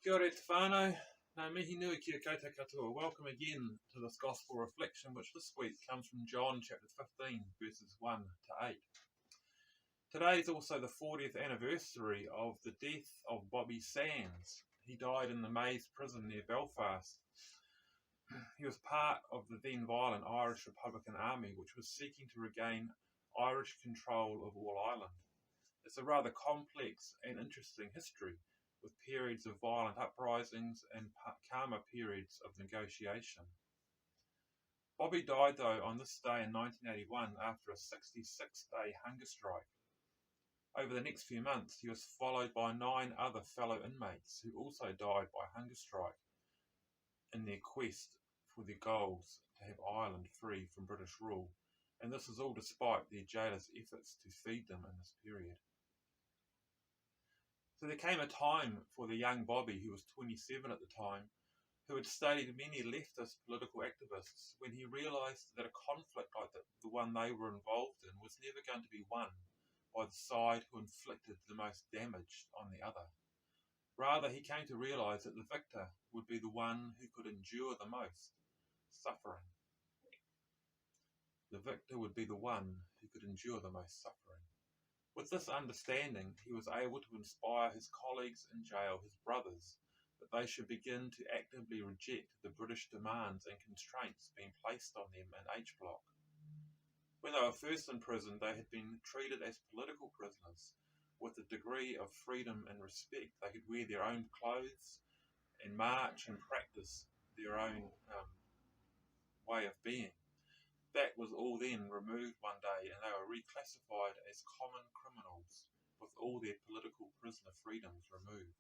Kia ora te whānau, nā mihi nui kia koutou katoa. Welcome again to this Gospel reflection, which this week comes from John chapter 15, verses 1 to 8. Today is also the 40th anniversary of the death of Bobby Sands. He died in the Maze prison near Belfast. He was part of the then violent Irish Republican Army, which was seeking to regain Irish control of all Ireland. It's a rather complex and interesting history, with periods of violent uprisings and calmer periods of negotiation. Bobby died, though, on this day in 1981 after a 66-day hunger strike. Over the next few months, he was followed by 9 other fellow inmates who also died by hunger strike in their quest for their goals to have Ireland free from British rule, and this was all despite their jailers' efforts to feed them in this period. So there came a time for the young Bobby, who was 27 at the time, who had studied many leftist political activists, when he realised that a conflict like the one they were involved in was never going to be won by the side who inflicted the most damage on the other. Rather, he came to realise that the victor would be the one who could endure the most suffering. The victor would be the one who could endure the most suffering. With this understanding, he was able to inspire his colleagues in jail, his brothers, that they should begin to actively reject the British demands and constraints being placed on them in H Block. When they were first in prison, they had been treated as political prisoners, with a degree of freedom and respect. They could wear their own clothes and march and practice their own way of being. That was all then removed one day, and they were reclassified as common criminals, with all their political prisoner freedoms removed.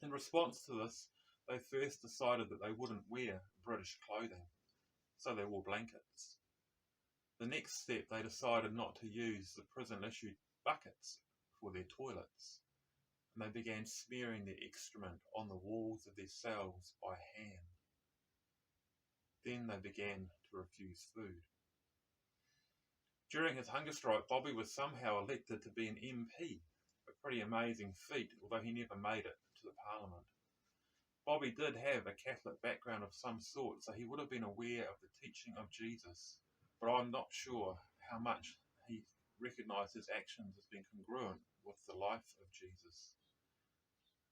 In response to this, they first decided that they wouldn't wear British clothing, so they wore blankets. The next step, they decided not to use the prison-issued buckets for their toilets, and they began smearing their excrement on the walls of their cells by hand. Then they began to refuse food. During his hunger strike, Bobby was somehow elected to be an MP, a pretty amazing feat, although he never made it to the Parliament. Bobby did have a Catholic background of some sort, so he would have been aware of the teaching of Jesus, but I'm not sure how much he recognised his actions as being congruent with the life of Jesus.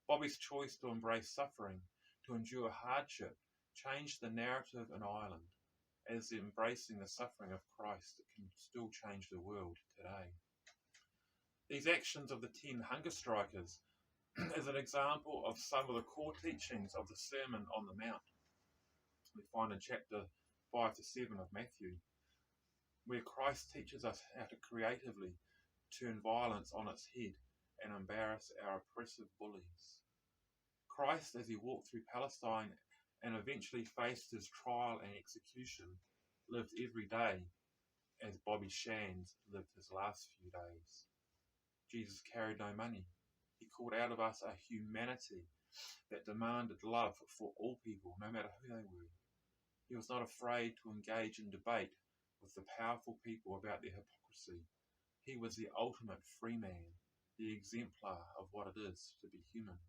Bobby's choice to embrace suffering, to endure hardship, changed the narrative in Ireland, as embracing the suffering of Christ can still change the world today. These actions of the 10 hunger strikers is an example of some of the core teachings of the Sermon on the Mount. We find in chapter 5 to 7 of Matthew, where Christ teaches us how to creatively turn violence on its head and embarrass our oppressive bullies. Christ, as he walked through Palestine and eventually faced his trial and execution, lived every day as Bobby Sands lived his last few days. Jesus carried no money. He called out of us a humanity that demanded love for all people, no matter who they were. He was not afraid to engage in debate with the powerful people about their hypocrisy. He was the ultimate free man, the exemplar of what it is to be human.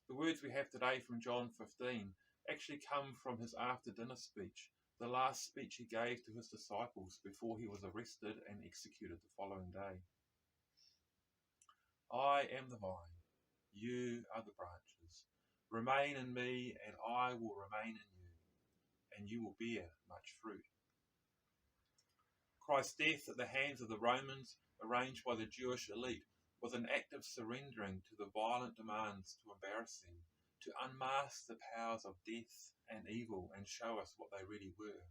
The words we have today from John 15 actually come from his after-dinner speech, the last speech he gave to his disciples before he was arrested and executed the following day. I am the vine, you are the branches. Remain in me, and I will remain in you, and you will bear much fruit. Christ's death at the hands of the Romans, arranged by the Jewish elite, was an act of surrendering to the violent demands to embarrass them, to unmask the powers of death and evil and show us what they really were.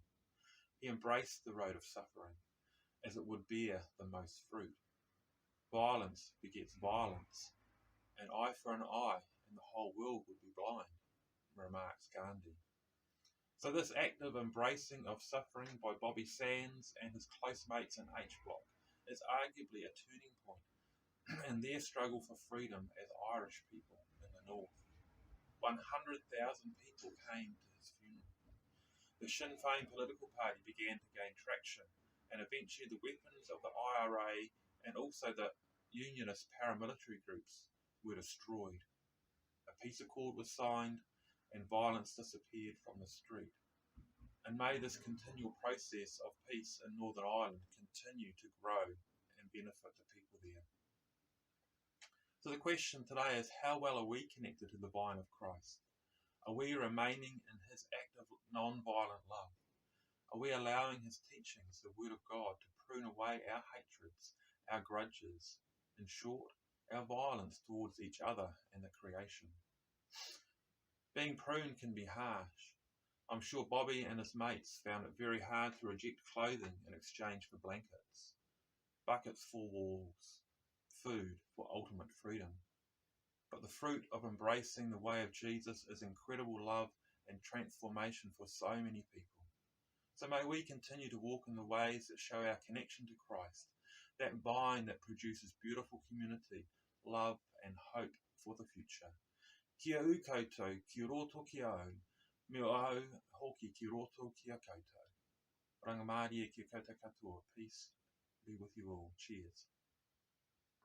He embraced the road of suffering, as it would bear the most fruit. Violence begets violence, an eye for an eye, and the whole world would be blind, remarks Gandhi. So this act of embracing of suffering by Bobby Sands and his close mates in H Block is arguably a turning point in their struggle for freedom as Irish people in the north. 100,000 people came to his funeral. The Sinn Féin political party began to gain traction, and eventually the weapons of the IRA and also the unionist paramilitary groups were destroyed. A a peace accord was signed, and violence disappeared from the street. And may this continual process of peace in Northern Ireland continue to grow and benefit the people there. So the question today is, how well are we connected to the vine of Christ? Are we remaining in his active, non-violent love? Are we allowing his teachings, the word of God, to prune away our hatreds, our grudges, in short, our violence towards each other and the creation? Being pruned can be harsh. I'm sure Bobby and his mates found it very hard to reject clothing in exchange for blankets, buckets for walls, food for ultimate freedom. But the fruit of embracing the way of Jesus is incredible love and transformation for so many people. So may we continue to walk in the ways that show our connection to Christ, that vine that produces beautiful community, love and hope for the future. Kia u koutou, ki roto ki au, me o au hoki ki roto ki a koutou. Rangamārie ki koutou katoa. Peace be with you all. Cheers.